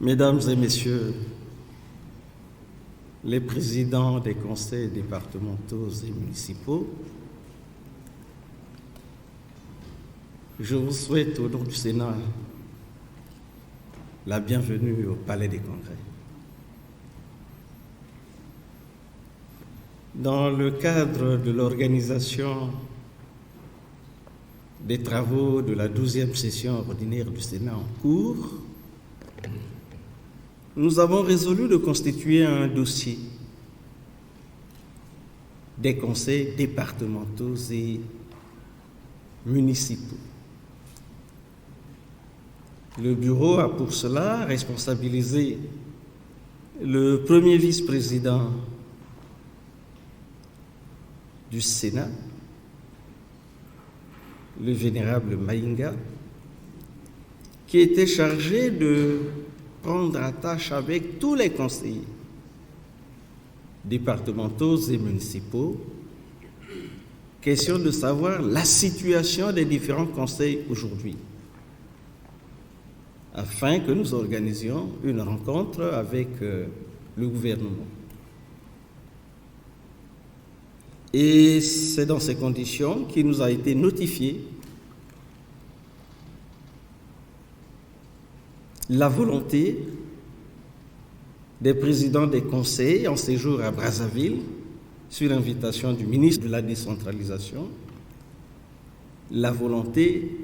Mesdames et messieurs, les présidents des conseils départementaux et municipaux, je vous souhaite au nom du Sénat la bienvenue au Palais des Congrès. Dans le cadre de l'organisation des travaux de la 12e session ordinaire du Sénat en cours, nous avons résolu de constituer un dossier des conseils départementaux et municipaux. Le bureau a pour cela responsabilisé le premier vice-président du Sénat, le vénérable Maïnga, qui était chargé de prendre attache avec tous les conseillers départementaux et municipaux, question de savoir la situation des différents conseils aujourd'hui, afin que nous organisions une rencontre avec le gouvernement. Et c'est dans ces conditions qu'il nous a été notifié la volonté des présidents des conseils en séjour à Brazzaville, sur invitation du ministre de la décentralisation, la volonté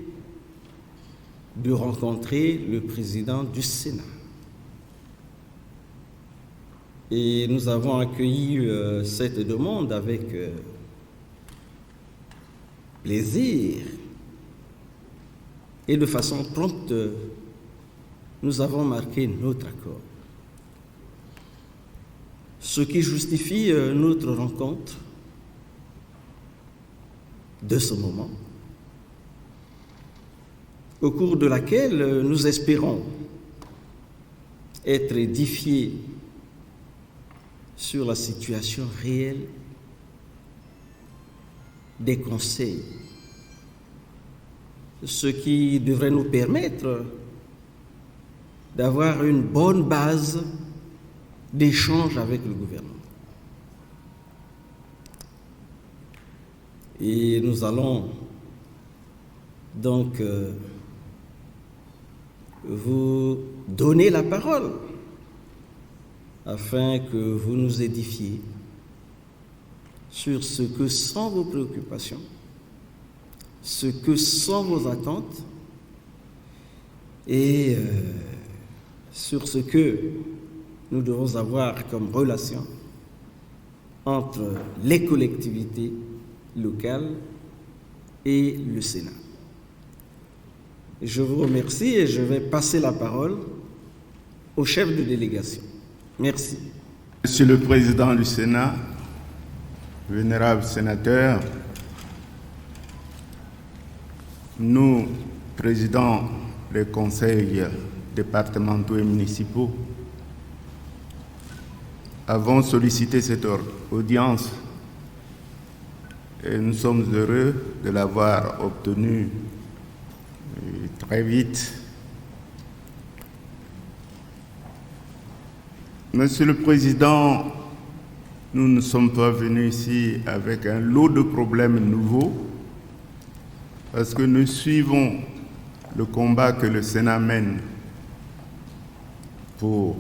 de rencontrer le président du Sénat. Et nous avons accueilli cette demande avec plaisir et de façon prompte. Nous avons marqué notre accord. Ce qui justifie notre rencontre de ce moment, au cours de laquelle nous espérons être édifiés sur la situation réelle des conseils, ce qui devrait nous permettre d'avoir une bonne base d'échange avec le gouvernement. Et nous allons donc vous donner la parole afin que vous nous édifiez sur ce que sont vos préoccupations, ce que sont vos attentes et sur ce que nous devons avoir comme relation entre les collectivités locales et le Sénat. Je vous remercie et je vais passer la parole au chef de délégation. Merci. Monsieur le Président du Sénat, vénérable sénateur, nous, présidents des conseils départementaux et municipaux, avons sollicité cette audience et nous sommes heureux de l'avoir obtenue très vite. Monsieur le Président, nous ne sommes pas venus ici avec un lot de problèmes nouveaux parce que nous suivons le combat que le Sénat mène pour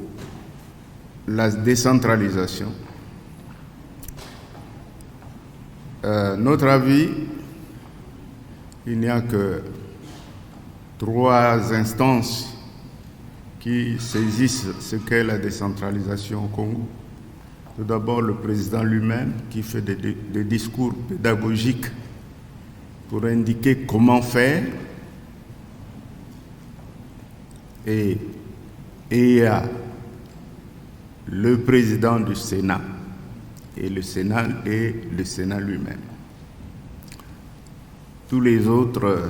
la décentralisation. Notre avis, il n'y a que 3 instances qui saisissent ce qu'est la décentralisation au Congo. Tout d'abord, le président lui-même qui fait des discours pédagogiques pour indiquer comment faire. Et il y a le président du Sénat et le Sénat lui-même. Tous les autres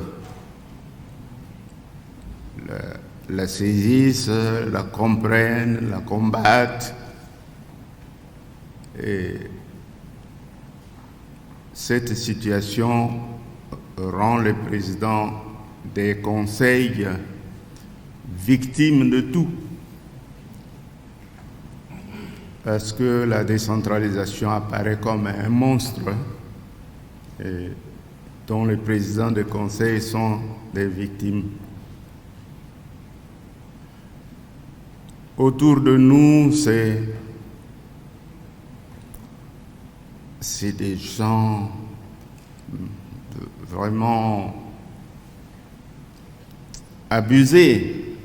la saisissent, la comprennent, la combattent, Et cette situation rend le président des conseils victime de tout. Parce que la décentralisation apparaît comme un monstre et dont les présidents des conseils sont des victimes. Autour de nous, c'est des gens vraiment abusés.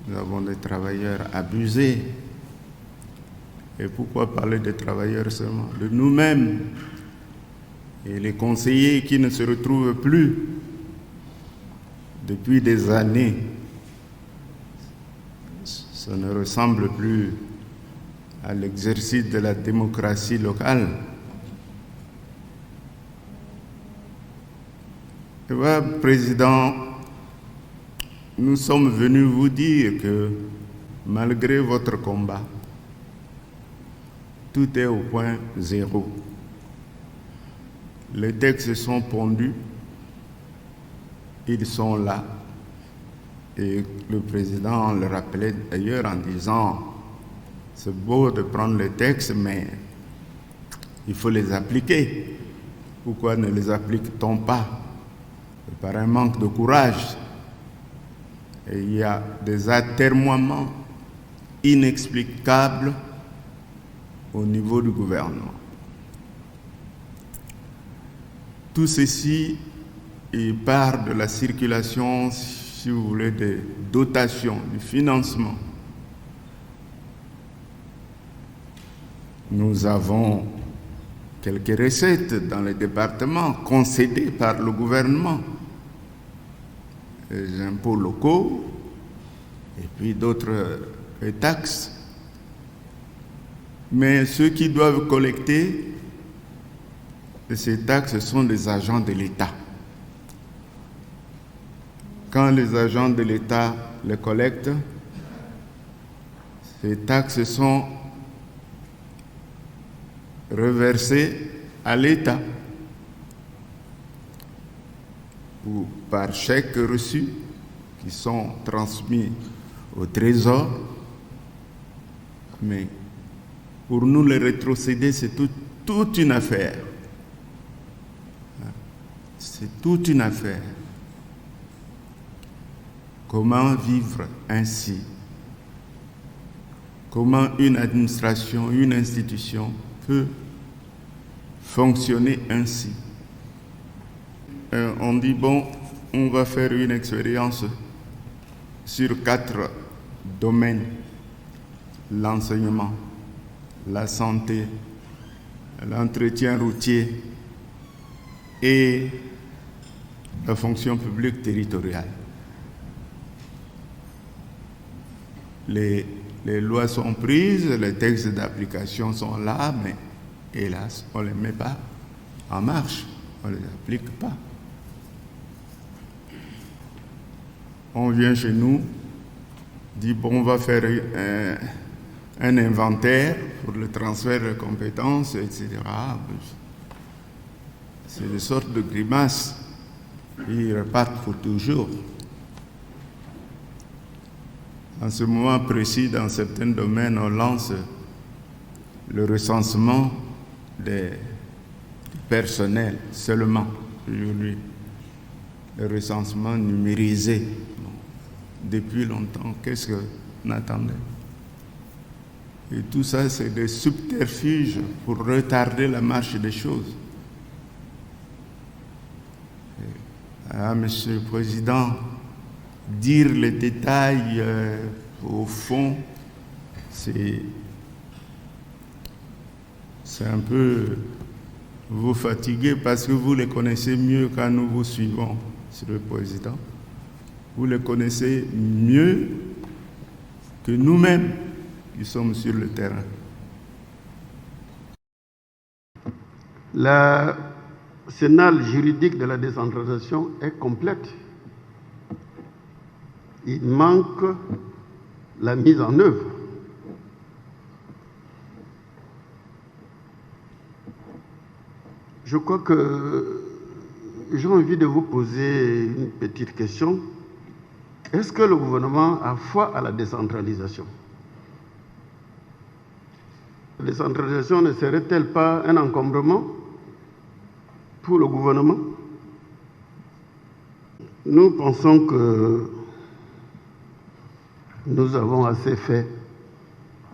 Nous avons des travailleurs abusés. Et pourquoi parler des travailleurs seulement? De nous-mêmes. Et les conseillers qui ne se retrouvent plus depuis des années. Ça ne ressemble plus à l'exercice de la démocratie locale. Et voilà, Président, nous sommes venus vous dire que malgré votre combat, tout est au point zéro. Les textes sont pondus, ils sont là. Et le président le rappelait d'ailleurs en disant, c'est beau de prendre les textes, mais il faut les appliquer. Pourquoi ne les applique-t-on pas? Par un manque de courage. Et il y a des atermoiements inexplicables au niveau du gouvernement. Tout ceci part de la circulation, si vous voulez, des dotations, du financement. Nous avons quelques recettes dans les départements concédées par le gouvernement. Les impôts locaux et puis d'autres taxes. Mais ceux qui doivent collecter ces taxes sont des agents de l'État. Quand les agents de l'État les collectent, ces taxes sont reversées à l'État ou par chèques reçus qui sont transmis au Trésor. Mais pour nous, les rétrocéder, c'est toute une affaire. C'est toute une affaire. Comment vivre ainsi? Comment une administration, une institution peut fonctionner ainsi? On dit, bon, on va faire une expérience sur 4 domaines: l'enseignement, la santé, l'entretien routier et la fonction publique territoriale. Les lois sont prises, les textes d'application sont là, mais hélas, on ne les met pas en marche, on ne les applique pas. On vient chez nous, dit bon, on va faire un inventaire pour le transfert de compétences, etc. C'est des sortes de grimaces qui repartent pour toujours. En ce moment précis, dans certains domaines, on lance le recensement des personnels seulement aujourd'hui. Le recensement numérisé. Bon, depuis longtemps, qu'est-ce qu'on attendait? Et tout ça, c'est des subterfuges pour retarder la marche des choses. Monsieur le Président, dire les détails au fond, c'est un peu vous fatiguer parce que vous les connaissez mieux quand nous vous suivons, Monsieur le Président. Vous les connaissez mieux que nous-mêmes qui sommes sur le terrain. L'arsenal juridique de la décentralisation est complète. Il manque la mise en œuvre. Je crois que j'ai envie de vous poser une petite question. Est-ce que le gouvernement a foi à la décentralisation? La décentralisation ne serait-elle pas un encombrement pour le gouvernement? Nous pensons que nous avons assez fait.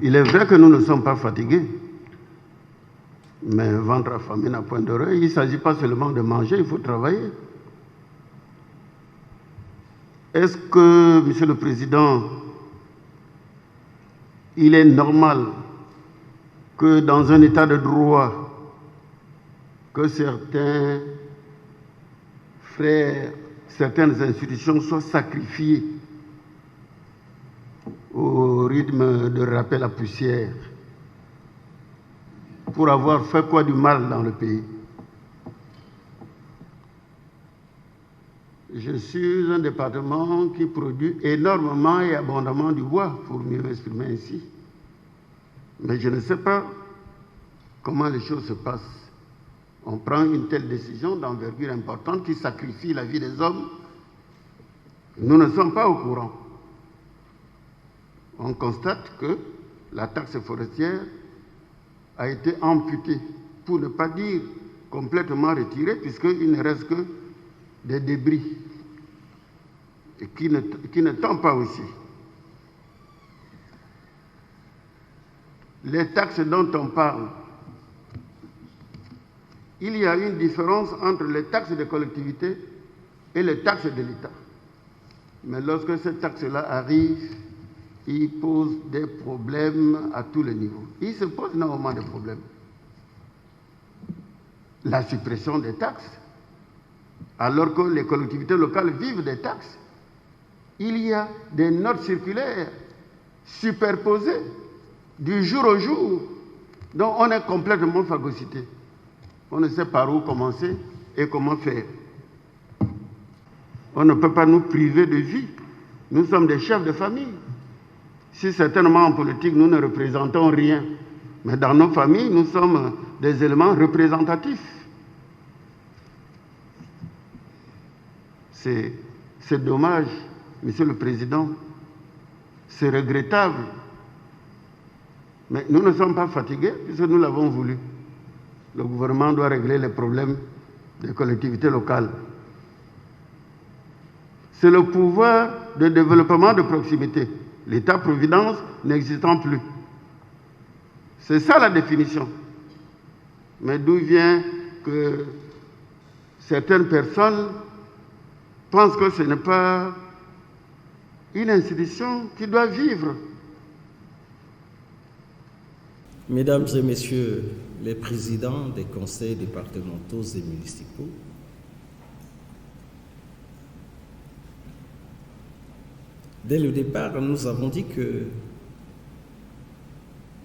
Il est vrai que nous ne sommes pas fatigués, mais ventre affamé n'a point d'oreille. Il ne s'agit pas seulement de manger, il faut travailler. Est-ce que, Monsieur le Président, il est normal que dans un état de droit, que certains frères, certaines institutions soient sacrifiées au rythme de rappel à poussière pour avoir fait quoi du mal dans le pays? Je suis un département qui produit énormément et abondamment du bois, pour mieux m'exprimer ainsi. Mais je ne sais pas comment les choses se passent. On prend une telle décision d'envergure importante qui sacrifie la vie des hommes. Nous ne sommes pas au courant. On constate que la taxe forestière a été amputée, pour ne pas dire complètement retirée, puisqu'il ne reste que des débris et qui ne tombent pas aussi. Les taxes dont on parle, il y a une différence entre les taxes des collectivités et les taxes de l'État. Mais lorsque ces taxes-là arrivent, ils posent des problèmes à tous les niveaux. Il se pose énormément de problèmes. La suppression des taxes, alors que les collectivités locales vivent des taxes, il y a des notes circulaires superposées du jour au jour, dont on est complètement phagocyté. On ne sait par où commencer et comment faire. On ne peut pas nous priver de vie. Nous sommes des chefs de famille. Si certainement en politique, nous ne représentons rien, mais dans nos familles, nous sommes des éléments représentatifs. C'est dommage, Monsieur le Président, c'est regrettable. Mais nous ne sommes pas fatigués puisque nous l'avons voulu. Le gouvernement doit régler les problèmes des collectivités locales. C'est le pouvoir de développement de proximité, l'État-providence n'existant plus. C'est ça la définition. Mais d'où vient que certaines personnes pensent que ce n'est pas une institution qui doit vivre. Mesdames et Messieurs les présidents des conseils départementaux et municipaux, dès le départ, nous avons dit que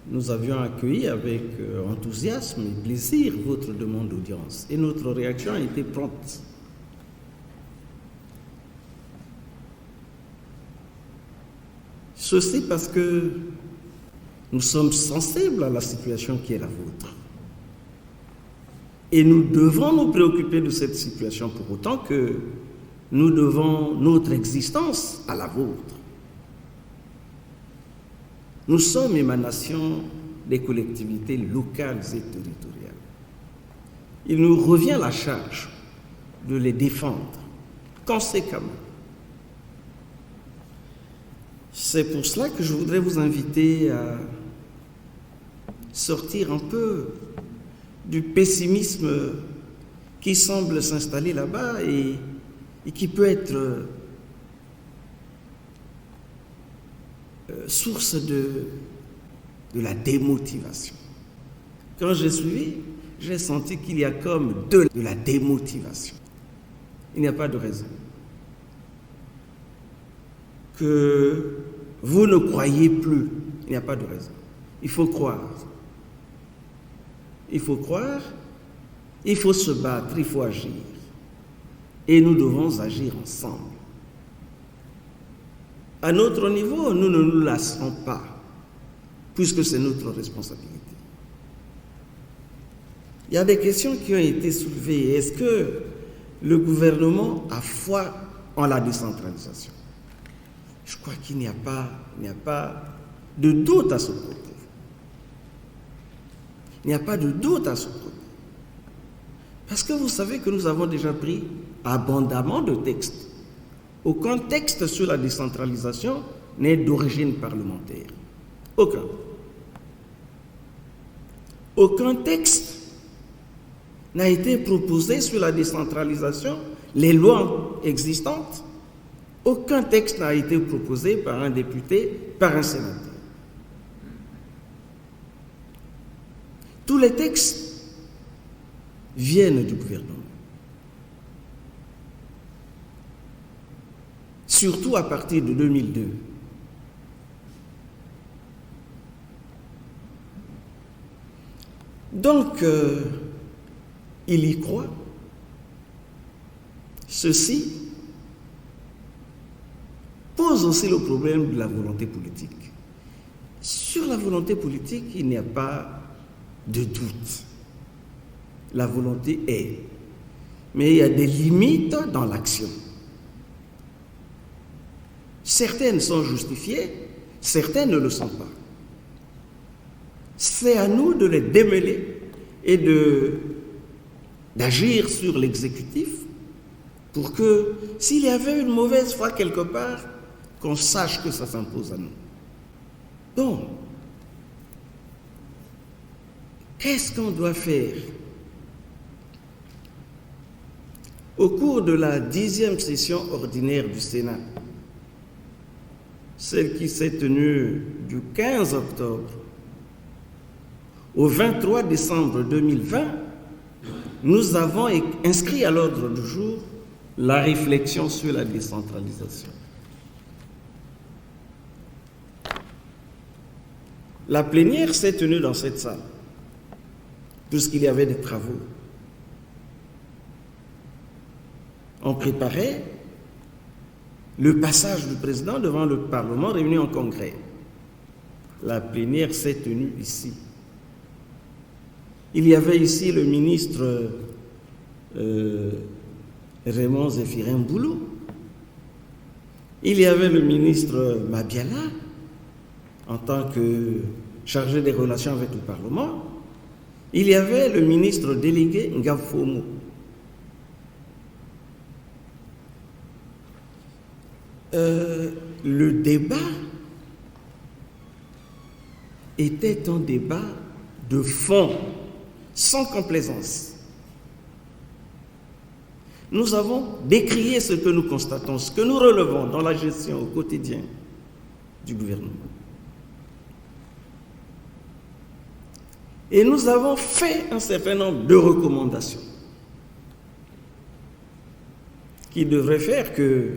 nous avions accueilli avec enthousiasme et plaisir votre demande d'audience et notre réaction a été prompte. Ceci parce que nous sommes sensibles à la situation qui est la vôtre. Et nous devons nous préoccuper de cette situation pour autant que nous devons notre existence à la vôtre. Nous sommes émanation des collectivités locales et territoriales. Il nous revient la charge de les défendre conséquemment. C'est pour cela que je voudrais vous inviter à sortir un peu du pessimisme qui semble s'installer là-bas et qui peut être source de la démotivation. Quand j'ai suivi, j'ai senti qu'il y a comme de la démotivation. Il n'y a pas de raison que vous ne croyez plus. Il n'y a pas de raison. Il faut croire. Il faut croire, il faut se battre, il faut agir. Et nous devons agir ensemble. À notre niveau, nous ne nous lasserons pas, puisque c'est notre responsabilité. Il y a des questions qui ont été soulevées. Est-ce que le gouvernement a foi en la décentralisation? Je crois qu'il n'y a pas de doute à ce côté. Il n'y a pas de doute à ce côté. Parce que vous savez que nous avons déjà pris abondamment de textes. Aucun texte sur la décentralisation n'est d'origine parlementaire. Aucun. Aucun texte n'a été proposé sur la décentralisation, les lois existantes. Aucun texte n'a été proposé par un député, par un sénateur. Tous les textes viennent du gouvernement. Surtout à partir de 2002. Donc, il y croit. Ceci pose aussi le problème de la volonté politique. Sur la volonté politique, il n'y a pas de doute. La volonté est. Mais il y a des limites dans l'action. Certaines sont justifiées, certaines ne le sont pas. C'est à nous de les démêler et d'agir sur l'exécutif pour que, s'il y avait une mauvaise foi quelque part, qu'on sache que ça s'impose à nous. Donc, qu'est-ce qu'on doit faire? Au cours de la 10e session ordinaire du Sénat, celle qui s'est tenue du 15 octobre au 23 décembre 2020, nous avons inscrit à l'ordre du jour la réflexion sur la décentralisation. La plénière s'est tenue dans cette salle, puisqu'il y avait des travaux. On préparait le passage du président devant le Parlement réuni en congrès. La plénière s'est tenue ici. Il y avait ici le ministre Raymond Zéphirin Boulou. Il y avait le ministre Mabiala, en tant que chargé des relations avec le Parlement. Il y avait le ministre délégué Ngafomo. Le débat était un débat de fond, sans complaisance. Nous avons décrié ce que nous constatons, ce que nous relevons dans la gestion au quotidien du gouvernement. Et nous avons fait un certain nombre de recommandations qui devraient faire que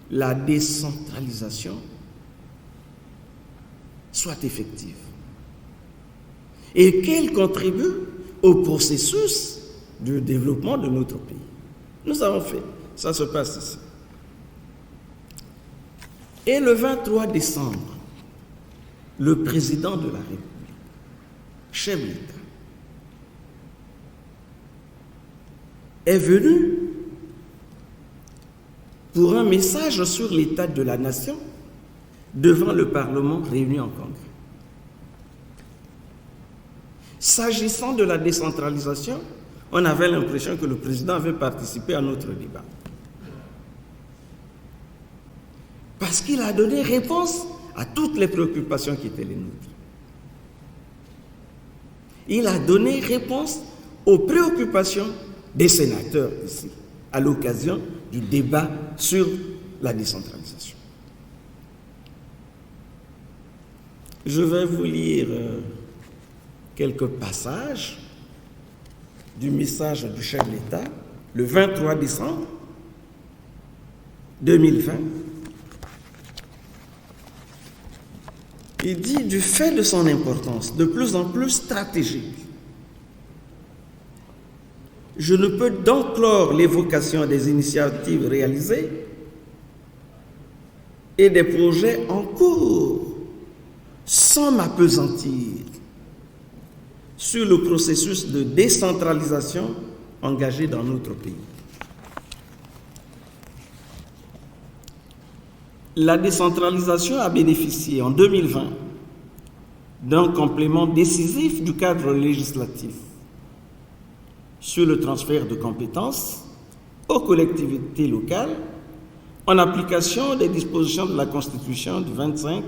la décentralisation soit effective et qu'elle contribue au processus de développement de notre pays. Nous avons fait, ça se passe ici. Et le 23 décembre, le président de la République, chef de l'État, est venu pour un message sur l'état de la nation devant le Parlement réuni en congrès. S'agissant de la décentralisation, on avait l'impression que le président avait participé à notre débat. Parce qu'il a donné réponse à toutes les préoccupations qui étaient les nôtres. Il a donné réponse aux préoccupations des sénateurs ici, à l'occasion du débat sur la décentralisation. Je vais vous lire quelques passages du message du chef de l'État, le 23 décembre 2020. Il dit, du fait de son importance de plus en plus stratégique, je ne peux donc clore l'évocation des initiatives réalisées et des projets en cours sans m'appesantir sur le processus de décentralisation engagé dans notre pays. La décentralisation a bénéficié en 2020 d'un complément décisif du cadre législatif sur le transfert de compétences aux collectivités locales en application des dispositions de la Constitution du 25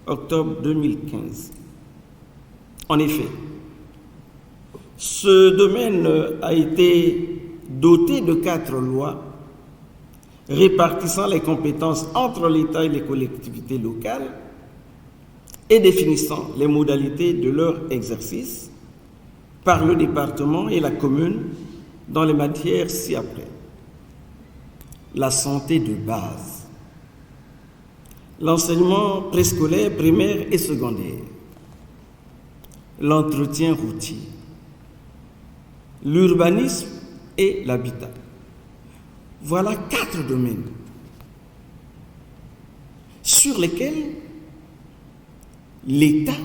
octobre 2015. En effet, ce domaine a été doté de 4 lois répartissant les compétences entre l'État et les collectivités locales et définissant les modalités de leur exercice par le département et la commune dans les matières ci-après. La santé de base, l'enseignement préscolaire, primaire et secondaire, l'entretien routier, l'urbanisme et l'habitat. Voilà 4 domaines sur lesquels l'État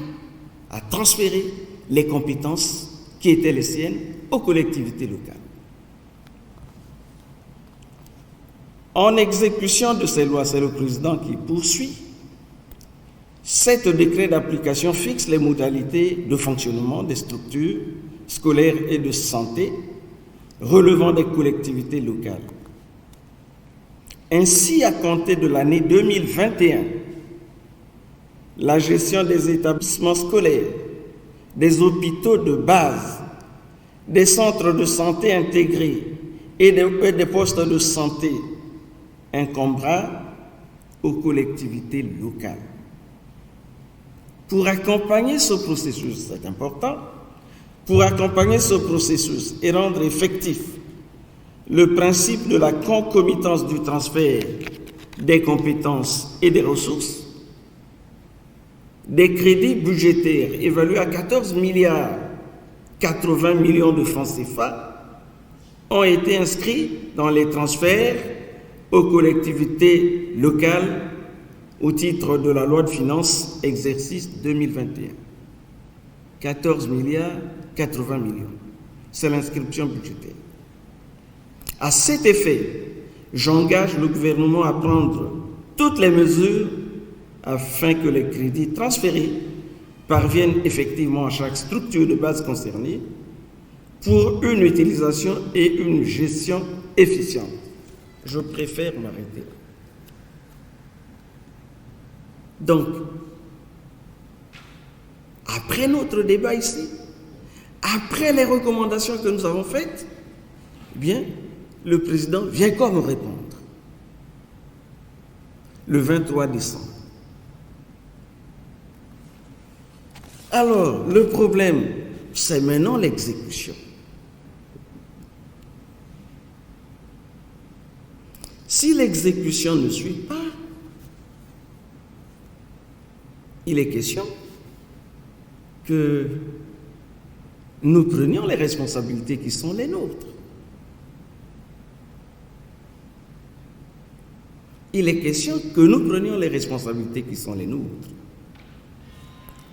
a transféré les compétences qui étaient les siennes aux collectivités locales. En exécution de ces lois, c'est le président qui poursuit. 7 décrets d'application fixent les modalités de fonctionnement des structures scolaires et de santé relevant des collectivités locales. Ainsi, à compter de l'année 2021, la gestion des établissements scolaires, des hôpitaux de base, des centres de santé intégrés et des postes de santé incombera aux collectivités locales. Pour accompagner ce processus, c'est important, pour accompagner ce processus et rendre effectif le principe de la concomitance du transfert des compétences et des ressources, des crédits budgétaires évalués à 14 milliards 80 millions de francs CFA ont été inscrits dans les transferts aux collectivités locales au titre de la loi de finances exercice 2021. 14 milliards 80 millions. C'est l'inscription budgétaire. À cet effet, j'engage le gouvernement à prendre toutes les mesures afin que les crédits transférés parviennent effectivement à chaque structure de base concernée pour une utilisation et une gestion efficiente. Je préfère m'arrêter là. Donc, après notre débat ici, après les recommandations que nous avons faites, eh bien, le président vient encore me répondre. Le 23 décembre. Alors, le problème, c'est maintenant l'exécution. Si l'exécution ne suit pas, il est question que nous prenions les responsabilités qui sont les nôtres. Il est question que nous prenions les responsabilités qui sont les nôtres.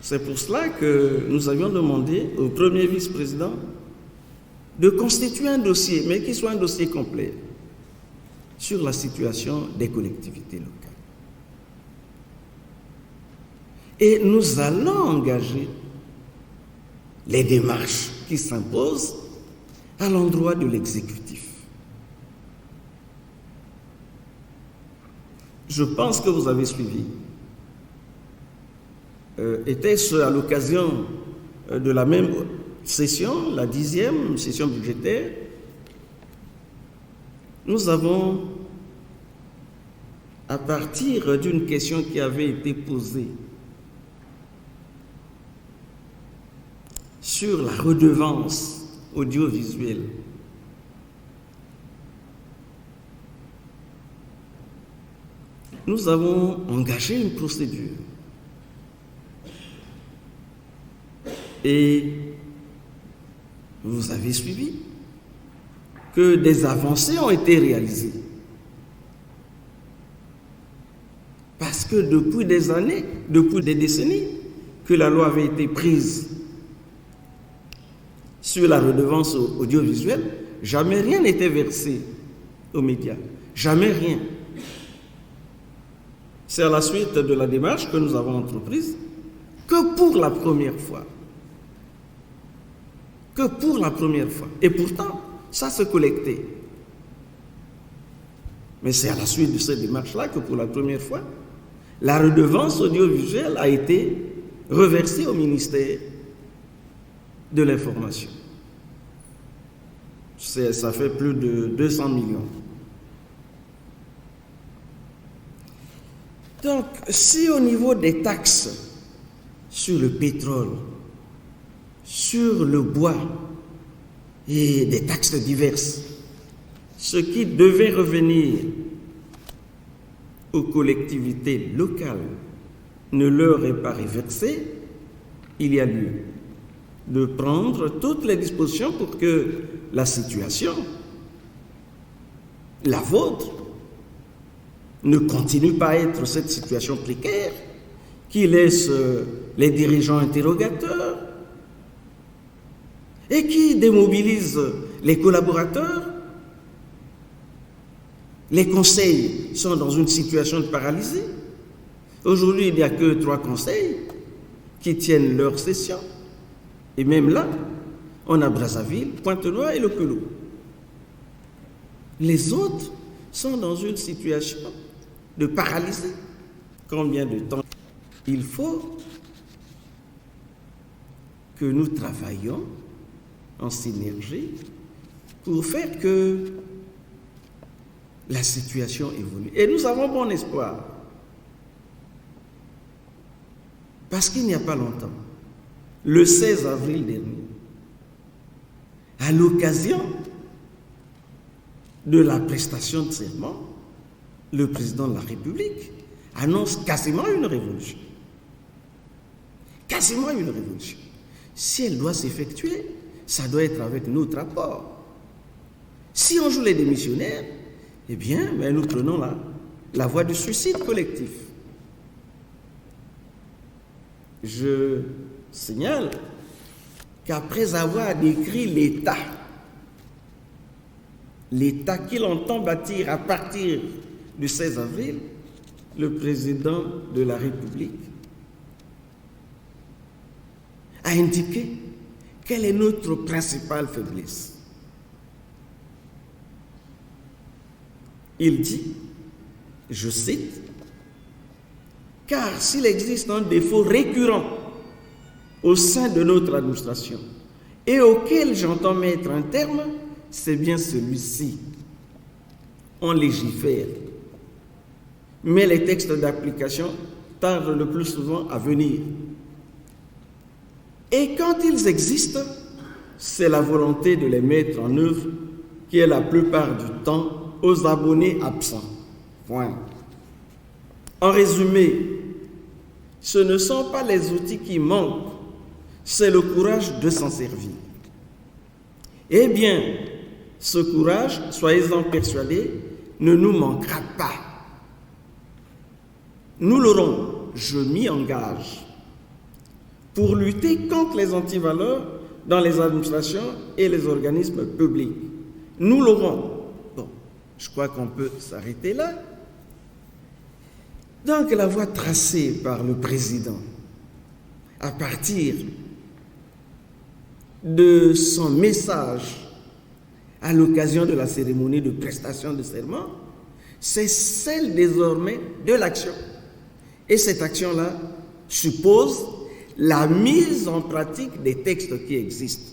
C'est pour cela que nous avions demandé au premier vice-président de constituer un dossier, mais qui soit un dossier complet, sur la situation des collectivités locales. Et nous allons engager les démarches qui s'imposent à l'endroit de l'exécutif. Je pense que vous avez suivi. Était-ce à l'occasion de la même session, la 10e session budgétaire, nous avons, à partir d'une question qui avait été posée sur la redevance audiovisuelle, nous avons engagé une procédure. Et vous avez suivi que des avancées ont été réalisées. Parce que depuis des années, depuis des décennies, que la loi avait été prise sur la redevance audiovisuelle, jamais rien n'était versé aux médias. Jamais rien. C'est à la suite de la démarche que nous avons entreprise que pour la première fois. Et pourtant, ça se collectait. Mais c'est à la suite de cette démarche-là que pour la première fois, la redevance audiovisuelle a été reversée au ministère de l'Information. Ça fait plus de 200 millions. Donc, si au niveau des taxes sur le pétrole, sur le bois et des taxes diverses, ce qui devait revenir aux collectivités locales ne leur est pas reversé, il y a lieu de prendre toutes les dispositions pour que la situation, la vôtre, ne continue pas à être cette situation précaire qui laisse les dirigeants interrogateurs et qui démobilise les collaborateurs. Les conseils sont dans une situation de paralysie. Aujourd'hui, il n'y a que 3 conseils qui tiennent leur session. Et même là, on a Brazzaville, Pointe-Noire et le Pelou. Les autres sont dans une situation de paralysie. Combien de temps il faut que nous travaillions en synergie pour faire que la situation évolue. Et nous avons bon espoir. Parce qu'il n'y a pas longtemps, le 16 avril dernier, à l'occasion de la prestation de serment, le président de la République annonce quasiment une révolution. Quasiment une révolution. Si elle doit s'effectuer, ça doit être avec notre apport. Si on joue les démissionnaires, eh bien, nous prenons la voie du suicide collectif. Je signale qu'après avoir décrit l'État qu'il entend bâtir à partir du 16 avril, le président de la République a indiqué quelle est notre principale faiblesse. Il dit, je cite, « Car s'il existe un défaut récurrent au sein de notre administration et auquel j'entends mettre un terme, c'est bien celui-ci. On légifère, mais les textes d'application tardent le plus souvent à venir. Et quand ils existent, c'est la volonté de les mettre en œuvre qui est la plupart du temps aux abonnés absents. Point. En résumé, ce ne sont pas les outils qui manquent, c'est le courage de s'en servir. Eh bien, ce courage, soyez-en persuadés, ne nous manquera pas. Nous l'aurons, je m'y engage, pour lutter contre les antivaleurs dans les administrations et les organismes publics. Nous l'aurons. Bon, je crois qu'on peut s'arrêter là. Donc, la voie tracée par le président, à partir de son message à l'occasion de la cérémonie de prestation de serment, c'est celle désormais de l'action. Et cette action-là suppose la mise en pratique des textes qui existent.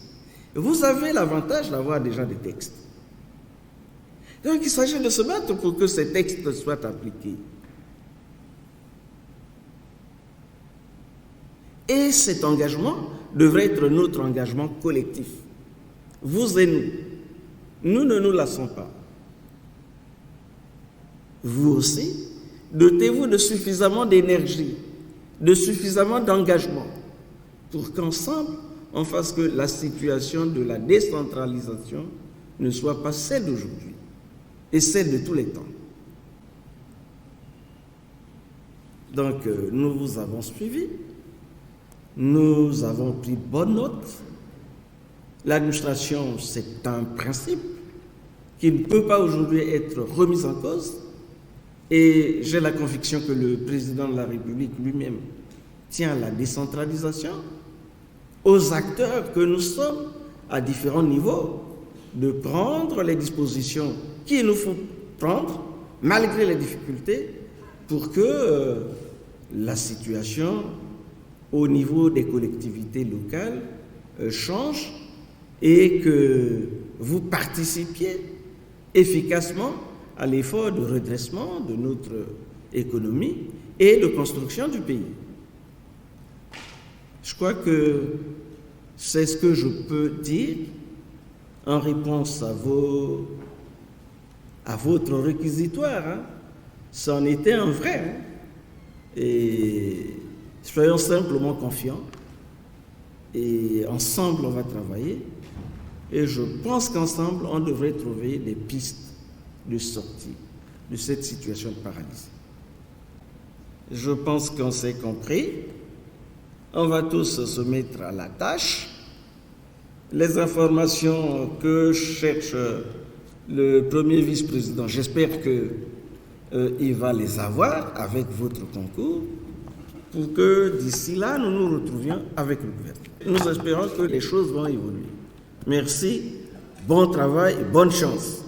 Vous avez l'avantage d'avoir déjà des textes. Donc, il s'agit de se battre pour que ces textes soient appliqués. Et cet engagement devrait être notre engagement collectif. Vous et nous. Nous ne nous lassons pas. Vous aussi, dotez-vous de suffisamment d'énergie, de suffisamment d'engagement pour qu'ensemble, on fasse que la situation de la décentralisation ne soit pas celle d'aujourd'hui et celle de tous les temps. Donc, nous vous avons suivi, nous avons pris bonne note L'administration, c'est un principe qui ne peut pas aujourd'hui être remis en cause. Et j'ai la conviction que le président de la République lui-même tient à la décentralisation, aux acteurs que nous sommes à différents niveaux, de prendre les dispositions qu'il nous faut prendre, malgré les difficultés, pour que la situation au niveau des collectivités locales change et que vous participiez efficacement à l'effort de redressement de notre économie et de construction du pays. Je crois que c'est ce que je peux dire en réponse à votre réquisitoire. C'en était un vrai. Et soyons simplement confiants. Et ensemble, on va travailler. Et je pense qu'ensemble, on devrait trouver des pistes de sortie de cette situation de paralysie. Je pense qu'on s'est compris. On va tous se mettre à la tâche. Les informations que cherche le premier vice-président, j'espère qu'il va les avoir avec votre concours pour que d'ici là, nous nous retrouvions avec le gouvernement. Nous espérons que les choses vont évoluer. Merci, bon travail et bonne chance.